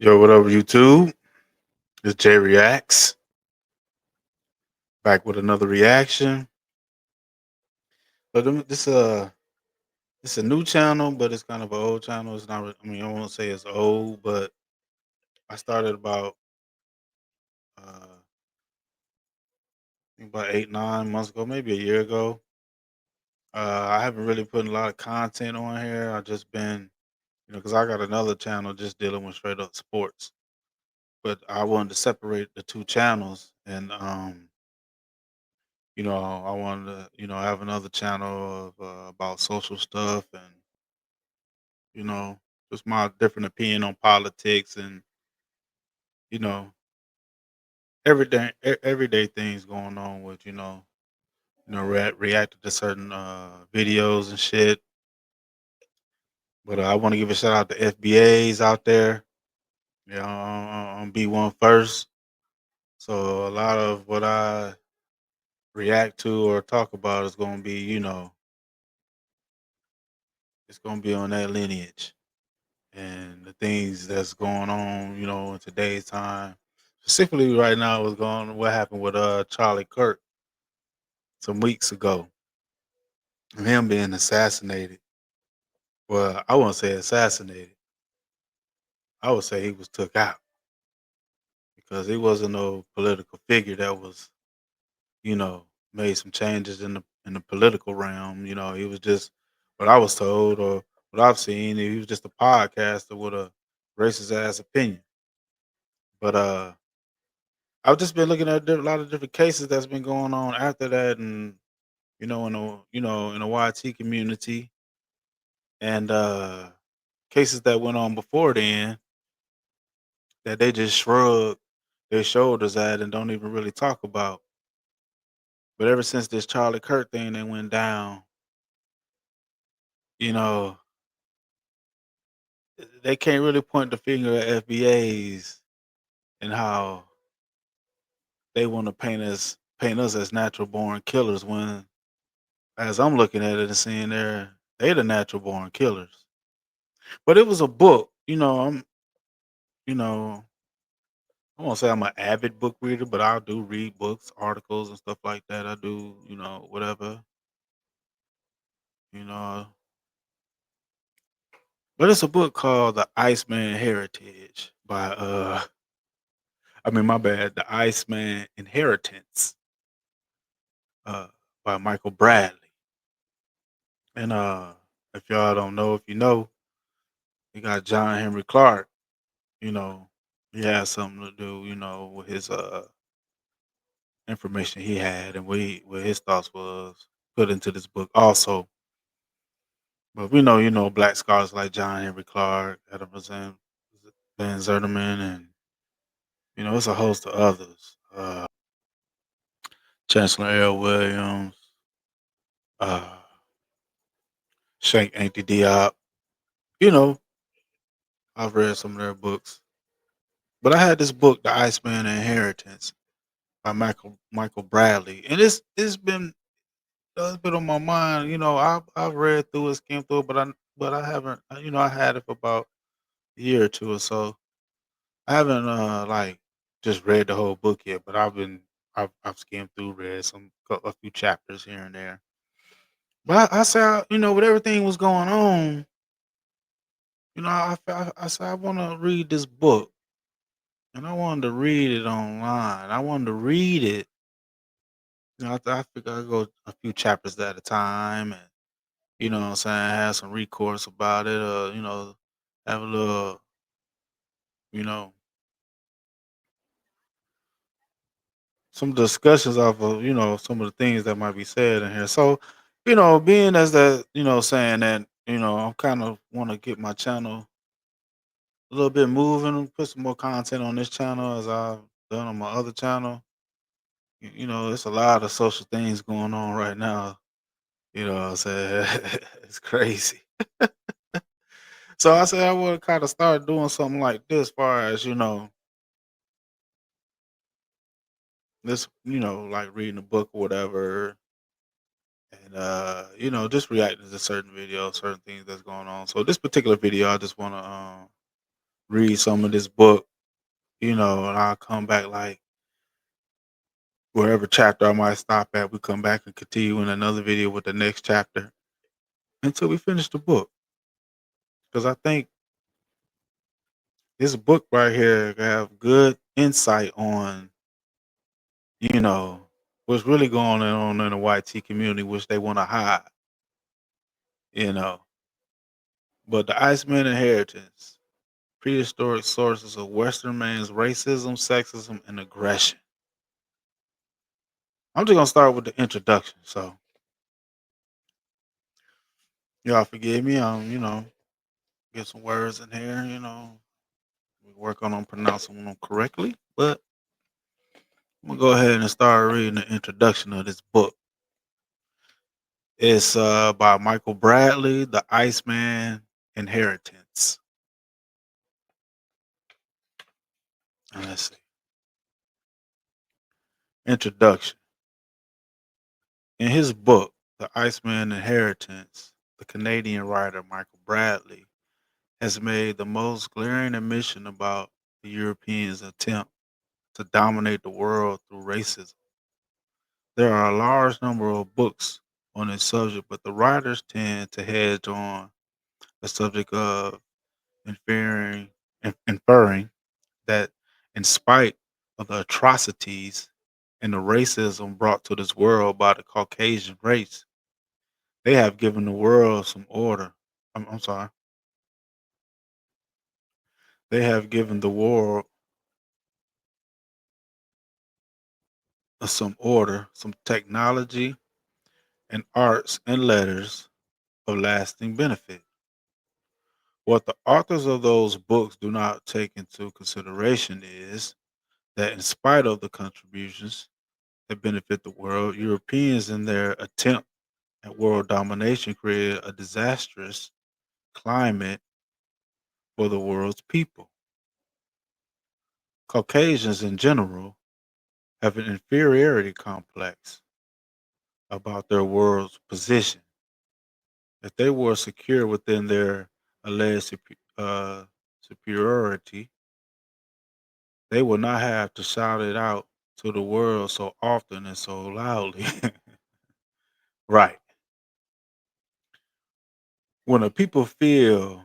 Yo, what up, YouTube? It's Jay Reacts back with another reaction. But this a new channel, but it's kind of an old channel. It's not. I mean, I won't say it's old, but I started I think about 8 9 months ago, maybe a year ago. I haven't really put a lot of content on here. I just been, because I got another channel just dealing with straight up sports. But I wanted to separate the two channels, and I wanted to, have another channel of about social stuff and you know, just my different opinion on politics and you know everyday things going on with reacting to certain videos and shit. But I want to give a shout out to FBAs out there. Yeah, I'm B1 first, so a lot of what I react to or talk about is going to be, it's going to be on that lineage and the things that's going on, in today's time. Specifically, right now, what happened with Charlie Kirk some weeks ago, and him being assassinated. Well, I won't say assassinated. I would say he was took out because he wasn't no political figure that was, made some changes in the political realm. He was just what I was told or what I've seen. He was just a podcaster with a racist ass opinion. But I've just been looking at a lot of different cases that's been going on after that, and in the YT community, and cases that went on before then that they just shrug their shoulders at and don't even really talk about. But ever since this Charlie Kirk thing that went down, you know, they can't really point the finger at FBAs and how they want to paint us as natural born killers when as I'm looking at it and seeing they the natural born killers. But it was a book, you know, I won't say I'm an avid book reader, but I do read books, articles and stuff like that. I do, whatever, you know. But it's a book called The Iceman Heritage by I mean my bad, The Iceman Inheritance uh by Michael Bradley. And if y'all don't know, if you know, you got John Henry Clark, you know, he has something to do, with his information he had and what his thoughts was put into this book also. But we know, black scholars like John Henry Clark, Adam Van Zerderman, and it's a host of others. Chancellor L. Williams, uh, Shank Auntie Diop. You know, I've read some of their books, but I had this book, The Iceman Inheritance by Michael Bradley, and it's been on my mind. I've read through it, skimmed through it, but I haven't. I had it for about a year or two or so. I haven't like just read the whole book yet, but I've skimmed through, read a few chapters here and there. But I said, with everything was going on, I said I want to read this book, and I wanted to read it online. I wanted to read it. I figured I'd go a few chapters at a time, and what I'm saying, have some recourse about it, have a little, you know, some discussions off of some of the things that might be said in here. So, being as that, saying that, I kind of want to get my channel a little bit moving, put some more content on this channel as I've done on my other channel. It's a lot of social things going on right now. You know what I'm saying? It's crazy. So I said I would kind of start doing something like this, far as this, like reading a book or whatever, and just reacting to certain videos, certain things that's going on. So this particular video, I just want to read some of this book, and I'll come back like wherever chapter I might stop at, we come back and continue in another video with the next chapter until we finish the book. Because I think this book right here can have good insight on, you know, what's really going on in the white tea community, which they want to hide, you know. But the Iceman inheritance, prehistoric sources of Western man's racism, sexism, and aggression. I'm just gonna start with the introduction. So y'all forgive me. Get some words in here, we work on pronouncing them correctly. But I'm gonna go ahead and start reading the introduction of this book. It's by Michael Bradley, The Iceman Inheritance. And let's see. Introduction. In his book, The Iceman Inheritance, the Canadian writer Michael Bradley has made the most glaring admission about the Europeans' attempt to dominate the world through racism. There are a large number of books on this subject, but the writers tend to hedge on the subject of inferring that in spite of the atrocities and the racism brought to this world by the Caucasian race, they have given the world some order. I'm sorry. They have given the world some order, some technology, and arts and letters of lasting benefit. What the authors of those books do not take into consideration is that, in spite of the contributions that benefit the world, Europeans, in their attempt at world domination, created a disastrous climate for the world's people. Caucasians, in general, have an inferiority complex about their world's position. If they were secure within their alleged superiority, they would not have to shout it out to the world so often and so loudly. Right. When a people feel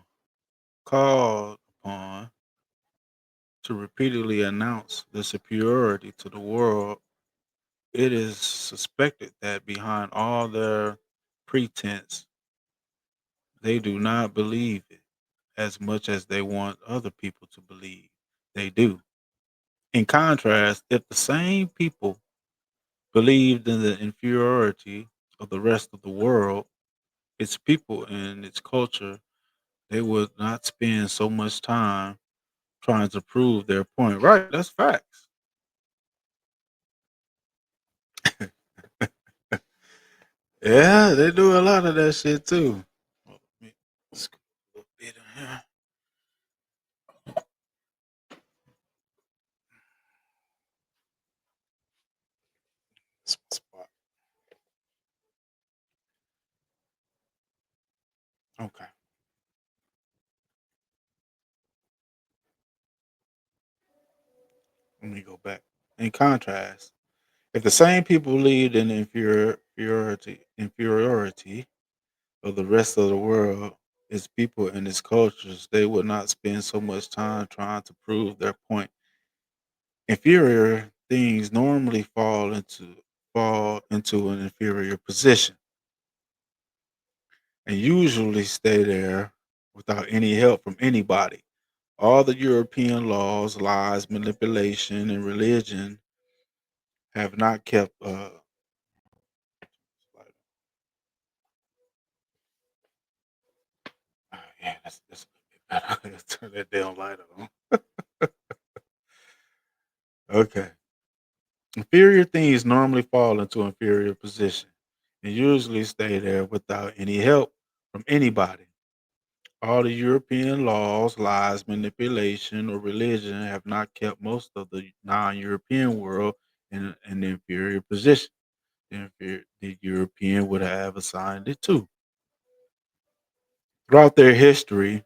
called upon to repeatedly announce their superiority to the world, it is suspected that behind all their pretense, they do not believe it as much as they want other people to believe they do. In contrast, if the same people believed in the inferiority of the rest of the world, its people and its culture, they would not spend so much time trying to prove their point. Right, that's facts. Yeah, they do a lot of that shit too. Well, let me scoot a little bit in here. That's my spot. Okay, let me go back. In contrast, if the same people believed in the inferiority of the rest of the world, its people and its cultures, they would not spend so much time trying to prove their point. Inferior things normally fall into an inferior position and usually stay there without any help from anybody. All the European laws, lies, manipulation, and religion have not kept. Yeah, that's a little bit better. Let's turn that damn light on. Okay. Inferior things normally fall into inferior position and usually stay there without any help from anybody. All the European laws, lies, manipulation, or religion have not kept most of the non-European world in an inferior position. The European would have assigned it to. Throughout their history,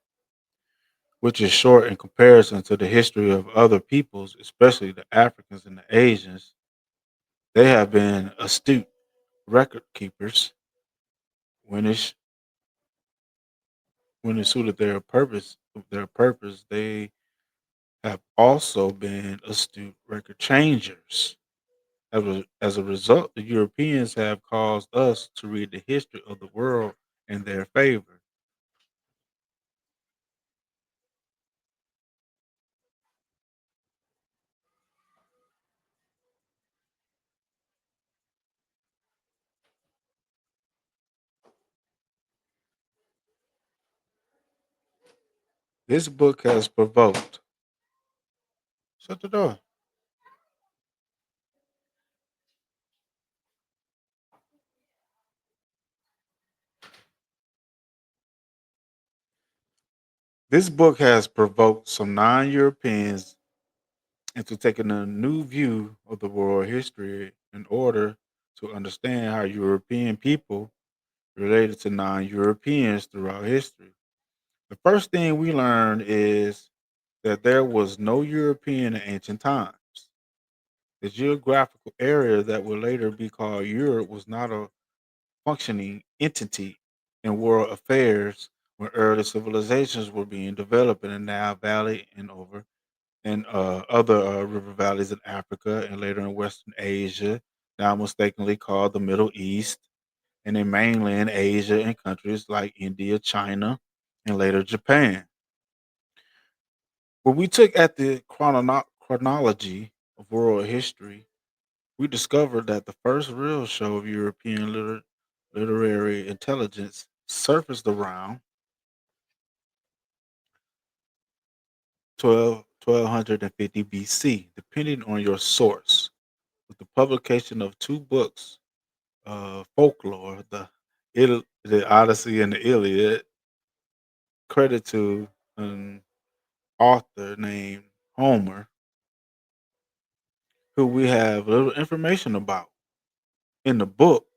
which is short in comparison to the history of other peoples, especially the Africans and the Asians. They have been astute record keepers when it's when it suited their purpose. They have also been astute record changers. As a result, the Europeans have caused us to read the history of the world in their favor. This book has provoked. Shut the door. This book has provoked some non-Europeans into taking a new view of the world history in order to understand how European people related to non-Europeans throughout history. The first thing we learned is that there was no European in ancient times. The geographical area that would later be called Europe was not a functioning entity in world affairs when early civilizations were being developed in the Nile Valley and over and other river valleys in Africa and later in Western Asia, now mistakenly called the Middle East, and in mainland Asia and countries like India, China, and later Japan. When we took at the chronology of world history, we discovered that the first real show of European literary intelligence surfaced around 1250 BC, depending on your source, with the publication of two books of folklore, the Odyssey and the Iliad, credit to an author named Homer, who we have little information about. In the book,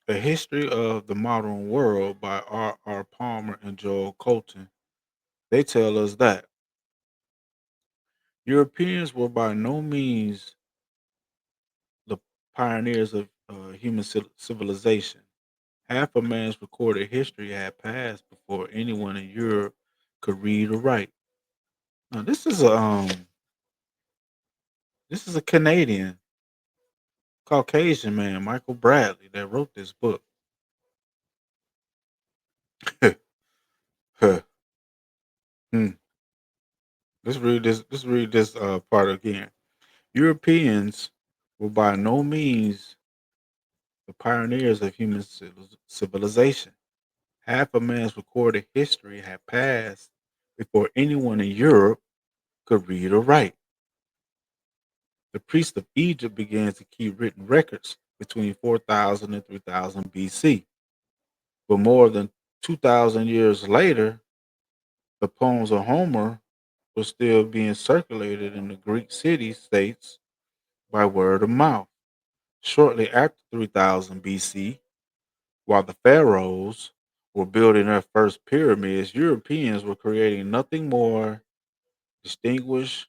A History of the Modern World by R. Palmer and Joel Colton, they tell us that Europeans were by no means the pioneers of human civilization. Half a man's recorded history had passed before anyone in Europe could read or write. Now, this is a Canadian Caucasian man, Michael Bradley, that wrote this book. Huh. Hmm. Let's read this part again. Europeans were by no means the pioneers of human civilization. Half a man's recorded history had passed before anyone in Europe could read or write. The priests of Egypt began to keep written records between 4000 and 3000 BC. But more than 2,000 years later, the poems of Homer were still being circulated in the Greek city states by word of mouth. Shortly after 3000 BC, while the pharaohs were building their first pyramids, Europeans were creating nothing more distinguished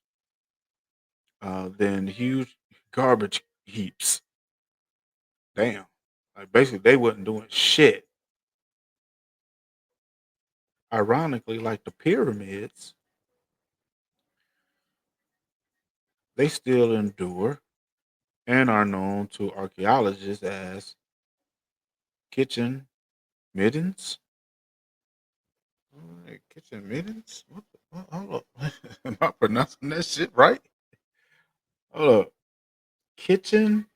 than huge garbage heaps. Damn. Like basically, they wasn't doing shit. Ironically, like the pyramids, they still endure and are known to archaeologists as kitchen middens. Kitchen middens? Hold up. Am I pronouncing that shit right? Hold up. Kitchen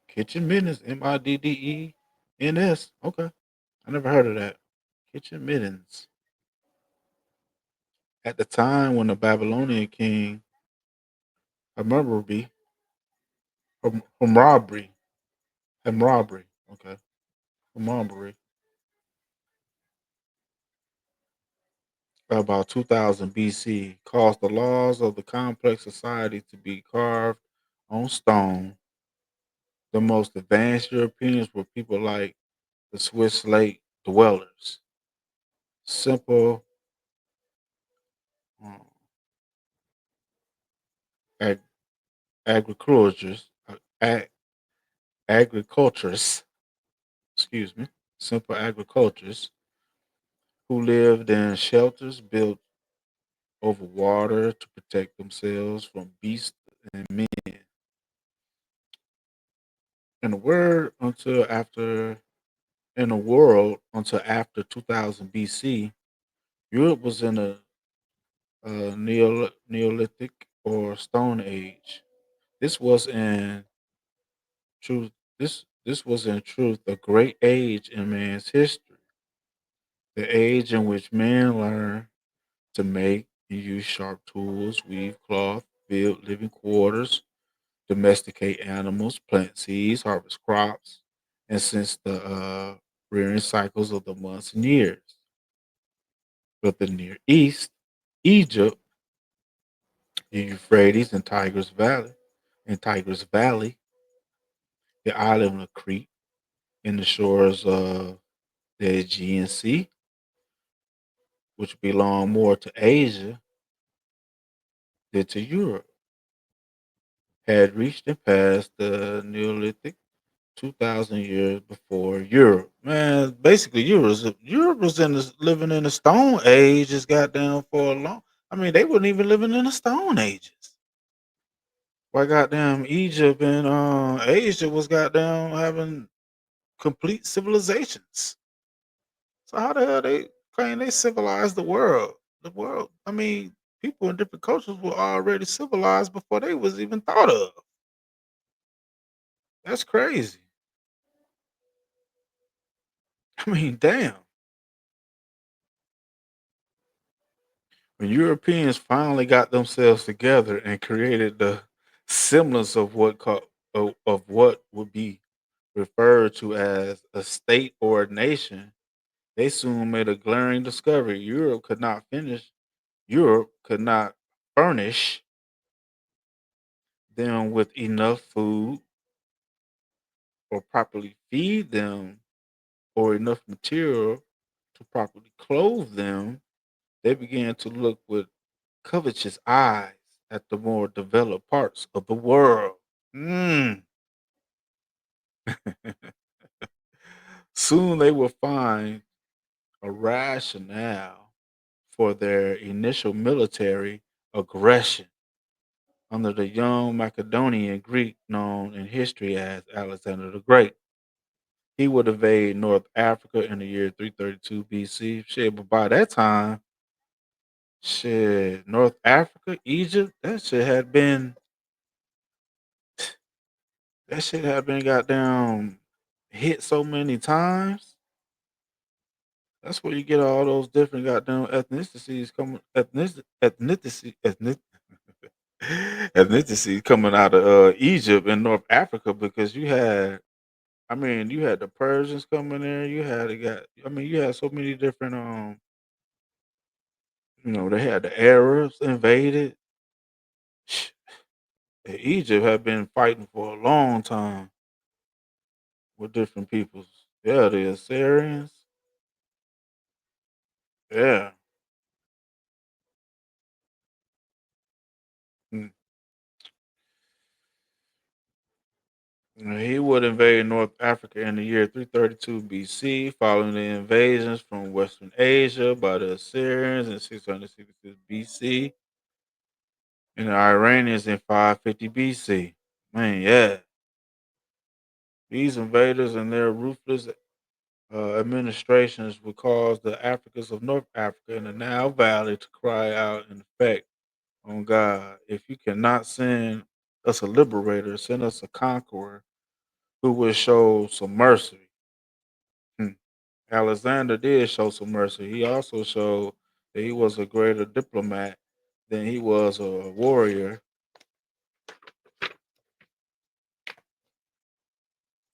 kitchen middens. Middens. Okay. I never heard of that. Kitchen middens. At the time when the Babylonian king Hammurabi, Hammurabi, Hammurabi, okay, Hammurabi, about 2000 BC, caused the laws of the complex society to be carved on stone. The most advanced Europeans were people like the Swiss lake dwellers, simple um, ag- agriculturists, agriculturists, excuse me, simple agriculturists who lived in shelters built over water to protect themselves from beasts and men. In the word until after in the world until after 2000 BC, Europe was in a Neolithic or Stone Age. This was in truth. This was in truth a great age in man's history, the age in which man learned to make and use sharp tools, weave cloth, build living quarters, domesticate animals, plant seeds, harvest crops, and sense the rearing cycles of the months and years. But the Near East, Egypt, the Euphrates and Tigris Valley, the island of Crete, and the shores of the Aegean Sea, which belong more to Asia than to Europe, had reached and passed the Neolithic 2,000 years before Europe. Man, basically, Europe was living in the Stone Age. Just goddamn for a long. I mean, they weren't even living in the Stone Ages. Why goddamn Egypt and Asia was goddamn having complete civilizations. So how the hell they claim they civilized the world? The world. I mean, people in different cultures were already civilized before they was even thought of. That's crazy. I mean, damn. When Europeans finally got themselves together and created the semblance of of what would be referred to as a state or a nation, they soon made a glaring discovery. Europe could not furnish them with enough food or properly feed them or enough material to properly clothe them. They began to look with covetous eyes at the more developed parts of the world. Mm. Soon they will find a rationale for their initial military aggression under the young Macedonian Greek known in history as Alexander the Great. He would invade North Africa in the year 332 BC. Shit, but by that time, shit, North Africa, Egypt, that shit had been goddamn hit so many times. That's where you get all those different goddamn ethnicities coming ethnicity coming out of Egypt and North Africa because you had the Persians coming there, you had so many different they had the Arabs invaded. Egypt had been fighting for a long time with different peoples. Yeah, the Assyrians. Yeah. Mm. He would invade North Africa in the year 332 BC, following the invasions from Western Asia by the Assyrians in 666 BC and the Iranians in 550 BC. Man, yeah. These invaders and their ruthless administrations would cause the Africans of North Africa and the Nile Valley to cry out in effect on God. If you cannot send us a liberator, send us a conqueror who will show some mercy. Hmm. Alexander did show some mercy. He also showed that he was a greater diplomat than he was a warrior.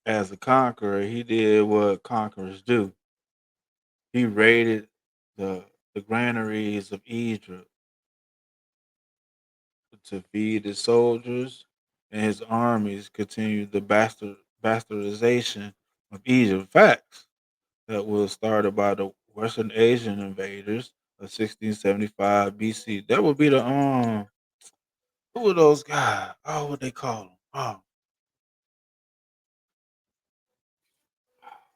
As a conqueror, he did what conquerors do. He raided the the granaries of Egypt to feed his soldiers, and his armies continued the bastard. bastardization of Egypt. Facts that was started by the Western Asian invaders of 1675 BC. That would be the who are those guys? Oh, what they call them? Oh,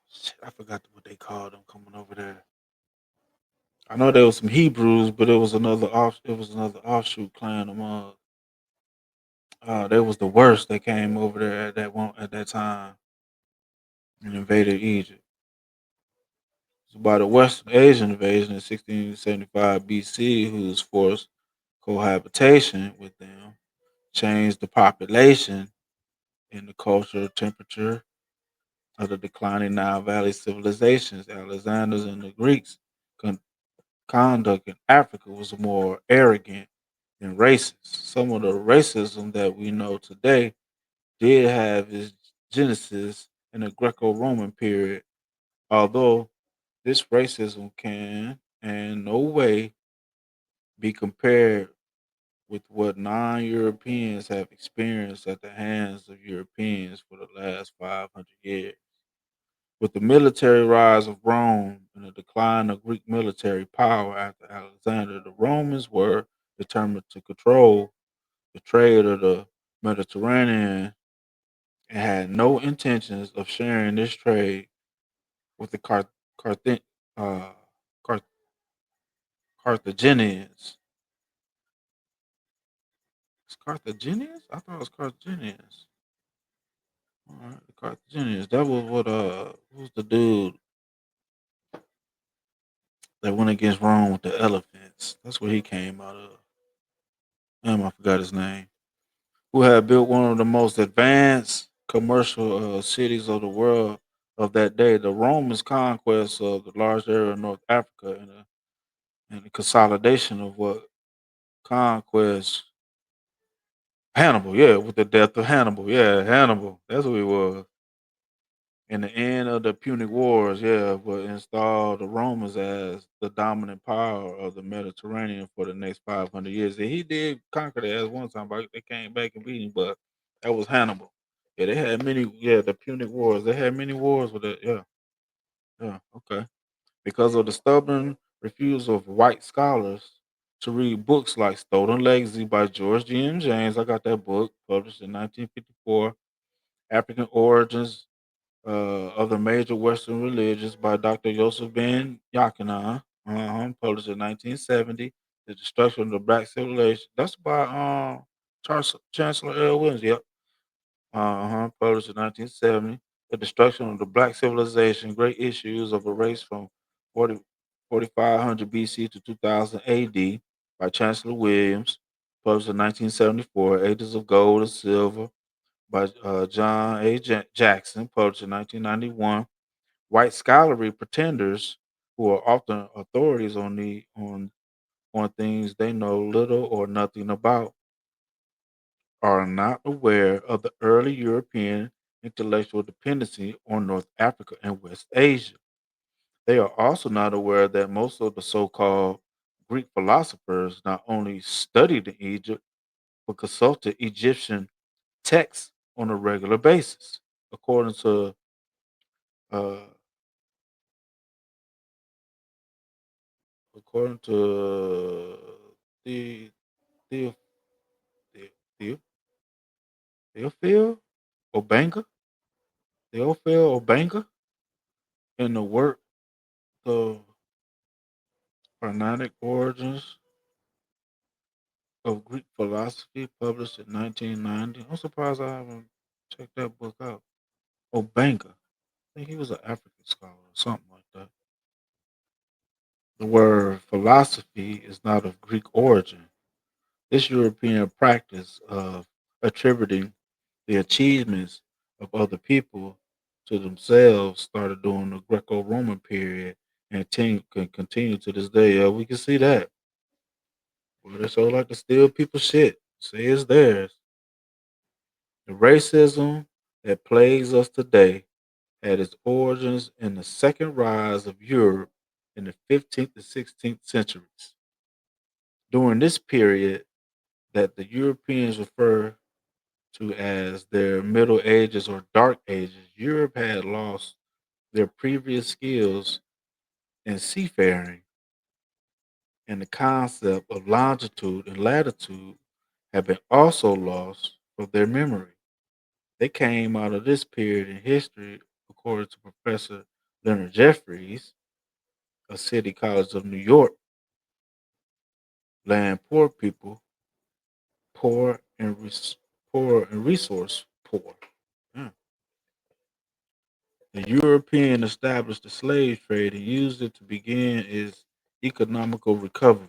shit, I forgot what they called them coming over there. I know there was some Hebrews, but it was another offshoot clan among. They was the worst. They came over there at that time and invaded Egypt. So by the Western Asian invasion in 1675 BC, whose forced cohabitation with them changed the population and the culture, temperature of the declining Nile Valley civilizations. Alexander's and the Greeks' conduct in Africa was more arrogant and racist. Some of the racism that we know today did have its genesis in the Greco-Roman period, although this racism can in no way be compared with what non-Europeans have experienced at the hands of Europeans for the last 500 years. With the military rise of Rome and the decline of Greek military power after Alexander, the Romans were determined to control the trade of the Mediterranean and had no intentions of sharing this trade with the Cartha- uh, Car- Carthaginians. It's Carthaginians? I thought it was Carthaginians. All right, the Carthaginians. That was what who's the dude that went against Rome with the elephants? That's where he came out of. Damn, I forgot his name. Who had built one of the most advanced commercial cities of the world of that day. The Romans' conquest of the large area of North Africa and the consolidation of what conquest Hannibal, yeah, with the death of Hannibal. Yeah, Hannibal. That's who he was. And the end of the Punic Wars, yeah, would install the Romans as the dominant power of the Mediterranean for the next 500 years. And he did conquer that at one time, but they came back and beat him. But that was Hannibal. Yeah, they had many. Yeah, the Punic Wars. They had many wars with it. Yeah, yeah, okay. Because of the stubborn refusal of white scholars to read books like Stolen Legacy by George G.M. James. I got that book published in 1954. African Origins of the Major Western Religions by Dr. Yosef Ben Yakinan, published in 1970. The Destruction of the Black Civilization. That's by Charles, Chancellor L. Williams. Yep. Published in 1970. The Destruction of the Black Civilization, Great Issues of a Race from 40 4500 BC to 2000 AD by Chancellor Williams. Published in 1974. Ages of Gold and Silver by John A. Jackson. Published in 1991. White scholarly pretenders who are often authorities on things they know little or nothing about are not aware of the early European intellectual dependency on North Africa and West Asia. They are also not aware that most of the so called Greek philosophers not only studied in Egypt, but consulted Egyptian texts on a regular basis. According to uh, according to the Theo, Theo, Theophil Obanga, Theophil Obanga, in the work The Phonetic Origins of Greek Philosophy, published in 1990. I'm surprised I haven't checked that book out. Obanga. I think he was an African scholar or something like that. The word philosophy is not of Greek origin. This European practice of attributing the achievements of other people to themselves started during the Greco Roman period and can continue to this day. Yeah, we can see that. Well, they so like to steal people's shit, say it's theirs. The racism that plagues us today had its origins in the second rise of Europe in the 15th and 16th centuries. During this period, that the Europeans refer to as their Middle Ages or Dark Ages, Europe had lost their previous skills in seafaring, and the concept of longitude and latitude have been also lost from their memory. They came out of this period in history, according to Professor Leonard Jeffries of City College of New York, land poor people, poor and poor and resource poor. Mm. The European established the slave trade and used it to begin its economical recovery.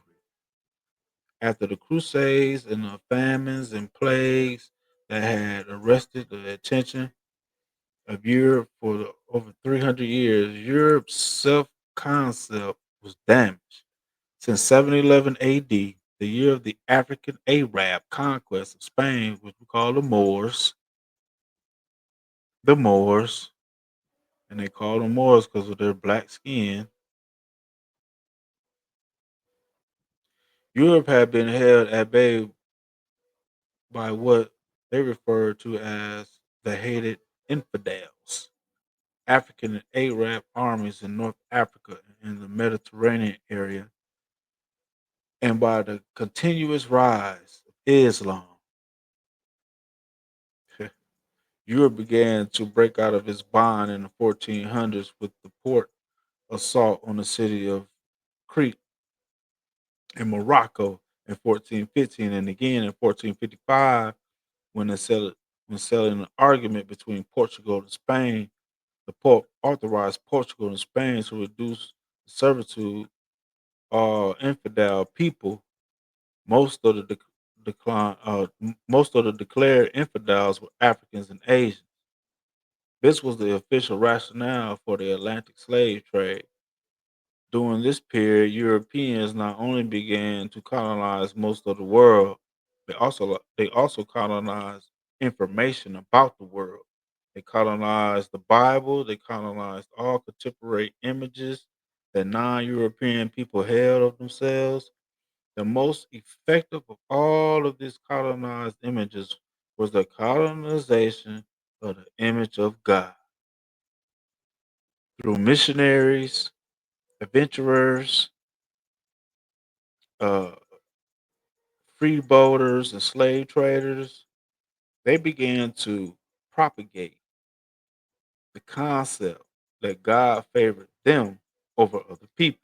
After the Crusades and the famines and plagues that had arrested the attention of Europe for over 300 years, Europe's self concept was damaged. Since 711 AD, the year of the African Arab conquest of Spain, which we call the Moors, and they call them Moors because of their black skin, Europe had been held at bay by what they referred to as the hated infidels, African and Arab armies in North Africa and the Mediterranean area, and by the continuous rise of Islam. Europe began to break out of its bond in the 1400s with the port assault on the city of Crete in Morocco in 1415, and again in 1455 when they settled when settling an argument between Portugal and Spain. The Pope authorized Portugal and Spain to reduce the servitude of infidel people. Most of the most of the declared infidels were Africans and Asians. This was the official rationale for the Atlantic slave trade. During this period, Europeans not only began to colonize most of the world, they also colonized information about the world. They colonized the Bible, they colonized all contemporary images that non-European people held of themselves. The most effective of all of these colonized images was the colonization of the image of God through missionaries, adventurers, uh, freebooters, and slave traders. They began to propagate the concept that God favored them over other people.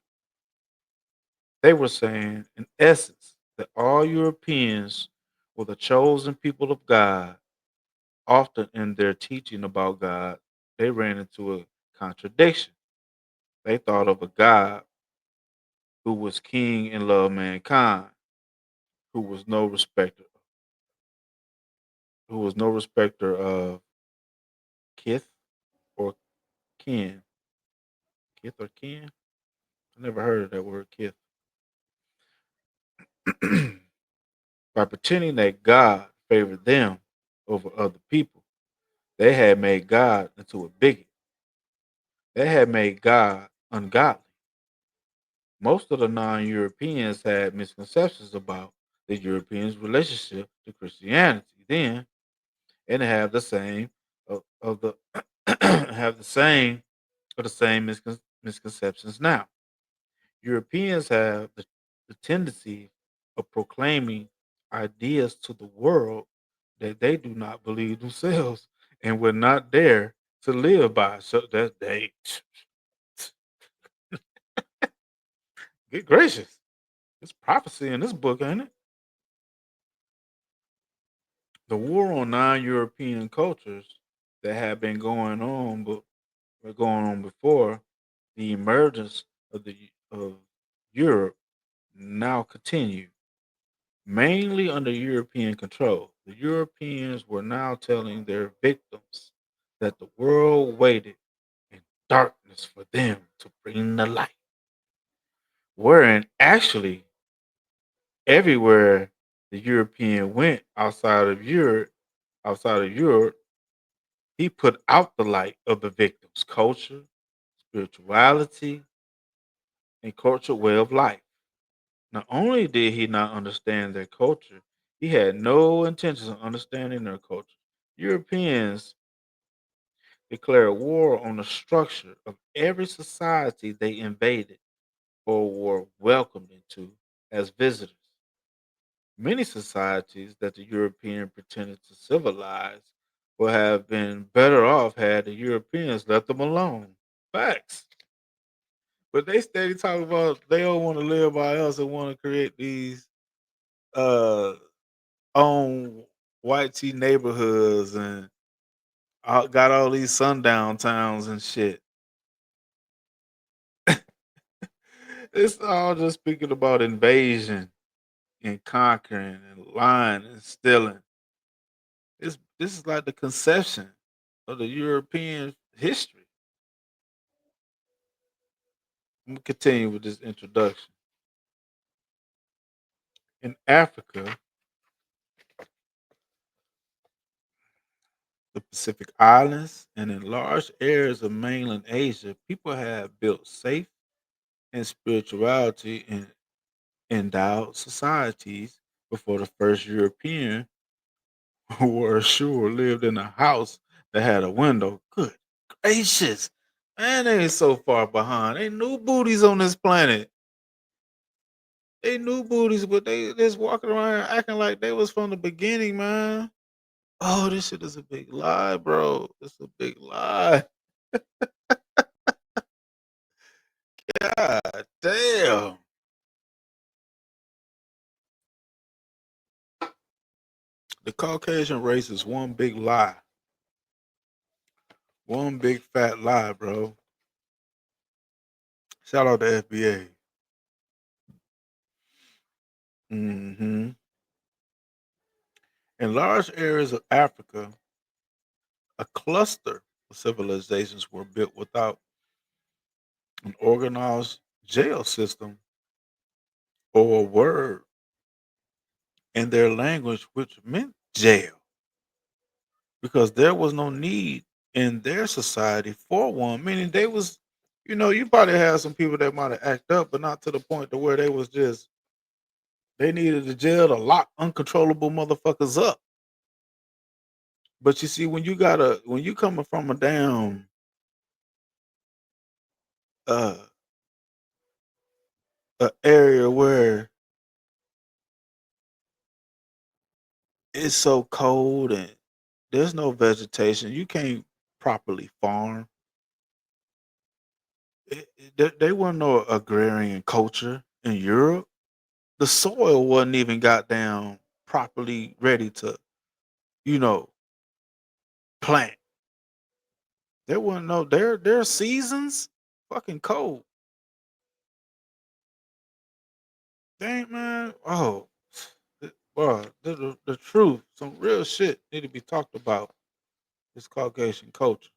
They were saying, in essence, that all Europeans were the chosen people of God. Often in their teaching about God, they ran into a contradiction. They thought of a God who was king and loved mankind, who was no respecter, who was no respecter of kith or kin. Kith or kin? I never heard of that word kith. By pretending that God favored them over other people, they had made God into a bigot. They had made God ungodly. Most of the non-Europeans had misconceptions about the Europeans' relationship to Christianity then, and have the same of the have the same misconceptions now. Europeans have the tendency of proclaiming ideas to the world that they do not believe themselves and would not dare to live by. So that they get gracious. It's prophecy in this book, ain't it? The war on non-European cultures that had been going on, but were going on before the emergence of Europe, now continued, mainly under European control. The Europeans were now telling their victims that the world waited in darkness for them to bring the light. Wherein actually everywhere the European went outside of Europe, he put out the light of the victim's culture, spirituality, and cultural way of life. Not only did he not understand their culture, He had no intentions of understanding their culture. Europeans declared war on the structure of every society they invaded or were welcomed into as visitors. Many societies that the European pretended to civilize would have been better off had the Europeans left them alone. Facts. But they steady talking about they don't want to live by us and want to create these uh own white tea neighborhoods and got all these sundown towns and shit. It's all just speaking about invasion and conquering and lying and stealing. This is like the conception of the European history. Let me continue with this introduction. In Africa, the Pacific Islands, and in large areas of mainland Asia, people have built safe and spirituality and endowed societies before the first European who were sure lived in a house that had a window. Good gracious. Man, they ain't so far behind. They new booties on this planet. They new booties, but they just walking around acting like they was from the beginning, man. Oh, this shit is a big lie, bro. It's a big lie. God damn. The Caucasian race is one big lie. One big fat lie, bro. Shout out to FBA. Hmm. In large areas of Africa, a cluster of civilizations were built without an organized jail system or a word in their language which meant jail because there was no need in their society for one, meaning they was, you probably had some people that might have acted up, but not to the point to where they was just they needed the jail to lock uncontrollable motherfuckers up. But you see, when you coming from a damn uh a area where it's so cold and there's no vegetation, you can't properly farm. They weren't no agrarian culture in Europe. The soil wasn't even goddamn properly ready to, you know, plant. There wasn't no their seasons fucking cold. Dang man. Oh, boy, the truth, some real shit need to be talked about. This Caucasian culture.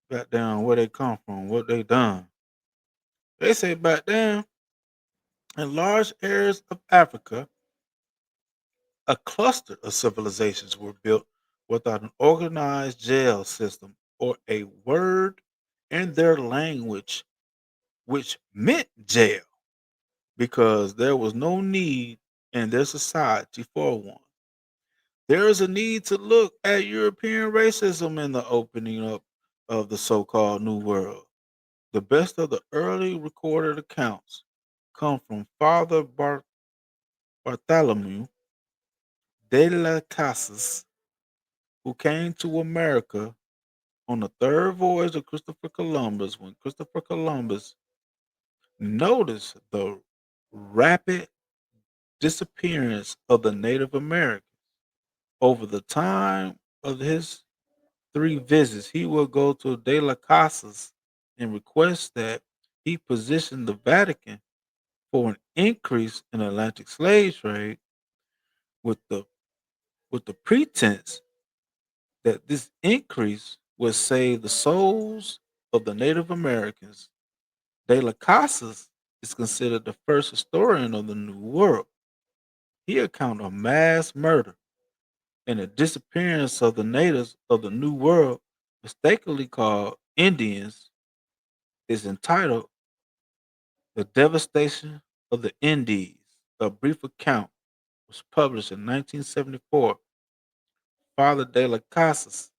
Back down where they come from, what they done. They say back then in large areas of Africa, a cluster of civilizations were built without an organized jail system or a word in their language which meant jail because there was no need in their society for one. There is a need to look at European racism in the opening up of the so called New World. The best of the early recorded accounts come from Father Bartholomew de las Casas, who came to America on the third voyage of Christopher Columbus when Christopher Columbus noticed the rapid disappearance of the Native Americans. Over the time of his three visits, he will go to De La Casas and request that he position the Vatican for an increase in Atlantic slave trade with the pretense that this increase would save the souls of the Native Americans. De La Casas is considered the first historian of the New World. He accounted of mass murder and the disappearance of the natives of the New World, mistakenly called Indians, is entitled The Devastation of the Indies, a brief account was published in 1974. Father de la Casa's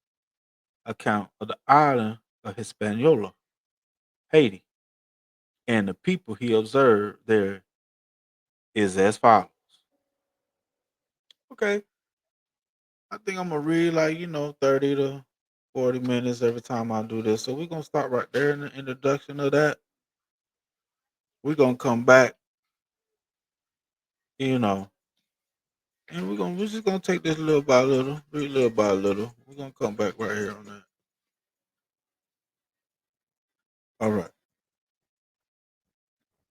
account of the island of Hispaniola, Haiti, and the people he observed there is as follows. Okay, I think I'm gonna read like 30 to 40 minutes every time I do this. So we're gonna start right there in the introduction of that. We're gonna come back, you know, and we're just gonna take this little by little, read little by little. We're gonna come back right here on that. All right.